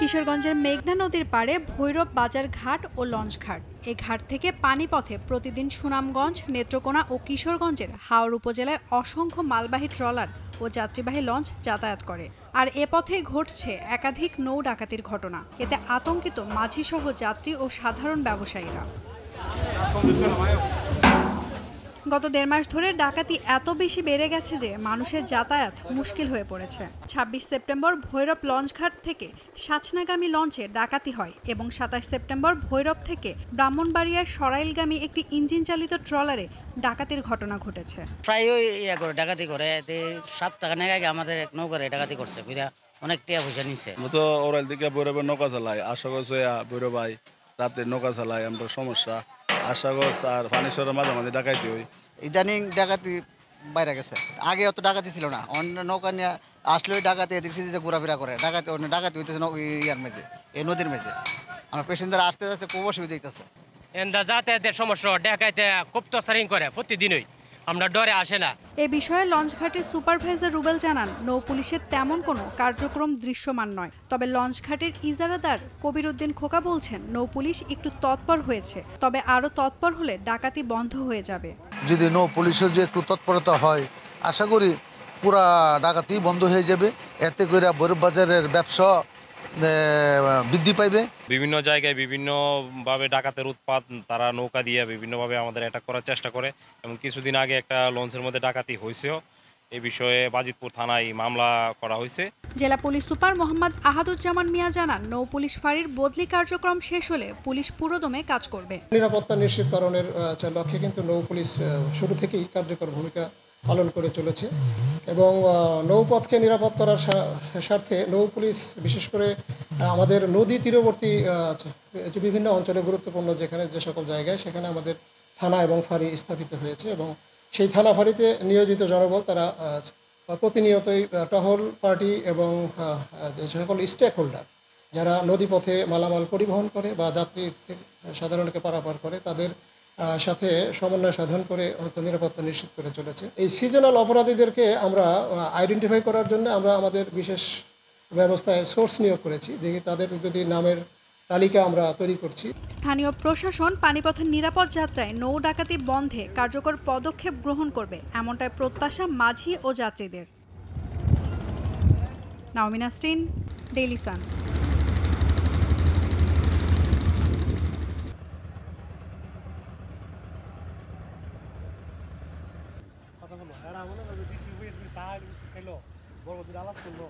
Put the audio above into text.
কিশোরগঞ্জের মেঘনা নদীর পাড়ে ভৈরব বাজার ঘাট ও লঞ্চ ঘাট। এই ঘাট থেকে পানিপথে প্রতিদিন সুনামগঞ্জ, নেত্রকোনা ও কিশোরগঞ্জের হাওর উপজেলায় অসংখ্য মালবাহী ট্রলার ও যাত্রীবাহী লঞ্চ যাতায়াত করে। আর এ পথে ঘটছে একাধিক নৌ ডাকাতির ঘটনা। এতে আতঙ্কিত মাঝিসহ যাত্রী ও সাধারণ ব্যবসায়ীরা। গত ১.৫ মাস ধরে ডাকাতি এত বেশি বেড়ে গেছে যে মানুষের যাতায়াত মুশকিল হয়ে পড়েছে। ২৬ সেপ্টেম্বর ভৈরব লঞ্চঘাট থেকে সাচনাগামী লঞ্চে ডাকাতি হয় এবং ২৭ সেপ্টেম্বর ভৈরব থেকে ব্রাহ্মণবাড়িয়ার সরাইলগামী একটি ইঞ্জিন চালিত ট্রলারে ডাকাতির ঘটনা ঘটেছে। প্রায়ই ডাকাতি করে, সপ্তাহে আগে আমাদের এক নৌকারে ডাকাতি করছে, অনেক টাকা পয়সা নিচ্ছে। তো ওরাল থেকে ভৈরবের নৌকা চালায়, আশা করছে ভৈরবাই রাতে নৌকা চালায়, আমরা সমস্যা আশা করছে। আর ফানেশ্বরের মাঝে মাঝে ডাকাইতে হয়। ইদানিং ডাকাতি বাইরে গেছে, আগে অত ডাকাতি ছিল না। অন্য নৌকা নিয়ে আসলেই ডাকাতি এদিক সেদিকে ঘোরাফেরা করে। ডাকাতি হইতেছে ইয়ার মেঝে, এই নদীর মেঝে। আমার পেশেন্টার আসতে আসতে খুব অসুবিধা হইতেছে। যাতায়াতের সমস্যা, ডাকাইতে খুব তসারিং করে প্রতিদিনই, আমরা ডরে আসে না। এ বিষয়ে লঞ্চঘাটের সুপারভাইজার রুবেল জানান, নৌ পুলিশের তেমন কোনো কার্যক্রম দৃশ্যমান নয়। তবে লঞ্চঘাটের ইজারাদার কবির উদ্দিন খোকা বলছেন, নৌ পুলিশ একটু তৎপর হয়েছে, তবে আরও তৎপর হলে ডাকাতি বন্ধ হয়ে যাবে। যদি নৌ পুলিশের যে একটু তৎপরতা হয়, আশা করি পুরা ডাকাতি বন্ধ হয়ে যাবে। এতে করে ভৈরব বাজারের ব্যবসা বৃদ্ধি পাইবে। বিভিন্ন জায়গায় বিভিন্নভাবে ডাকাতের উৎপাত, তারা নৌকা দিয়ে বিভিন্নভাবে আমাদের অ্যাটাক করার চেষ্টা করে এবং কিছুদিন আগে একটা লঞ্চের মধ্যে ডাকাতি হয়েছেও। এই বিষয়ে বাজিতপুর থানায় মামলা করা হয়েছে। জেলা পুলিশ সুপার মোহাম্মদ আহাদুজ্জামান মিয়া জানান, নৌ পুলিশ ফাঁড়ির বদলি কার্যক্রম শেষ হলে পুলিশ পুরোদমে কাজ করবে। নিরাপত্তা নিশ্চিতকরণের লক্ষ্যে কিন্তু নৌ পুলিশ শুরু থেকেই কার্যকর ভূমিকা পালন করে চলেছে এবং নৌপথকে নিরাপদ করার স্বার্থে নৌ পুলিশ বিশেষ করে আমাদের নদী তীরবর্তী যে বিভিন্ন অঞ্চলে গুরুত্বপূর্ণ যে সকল জায়গায়, সেখানে আমাদের থানা এবং ফাঁড়ি স্থাপিত হয়েছে এবং সেই থানা ফাঁড়িতে নিয়োজিত জনবল তারা প্রতিনিয়তই টহল পার্টি এবং যে সকল স্টেক হোল্ডার যারা নদীপথে মালামাল পরিবহন করে বা যাত্রী সাধারণকে পারাপার করে, তাদের সাথে সমন্বয় সাধন করে নিরাপত্তা নিশ্চিত করে চলেছে। এই সিজনাল অপরাধীদেরকে আমরা আইডেন্টিফাই করার জন্য আমরা আমাদের বিশেষ ব্যবস্থায় সোর্স নিয়োগ করেছি। দেখি তাদের যদি নামের তালিকা আমরা তৈরি করছি। স্থানীয় প্রশাসন পানিপথের নিরাপদ যাত্রায় নৌ ডাকাতি বন্ধে কার্যকর পদক্ষেপ গ্রহণ করবে, এমনটাই প্রত্যাশা মাঝি ও যাত্রীদের। নাওমিন নাসরিন, ডেইলি সান। কথা বলো, এরা মনে করবে বড় আলাপ করলো।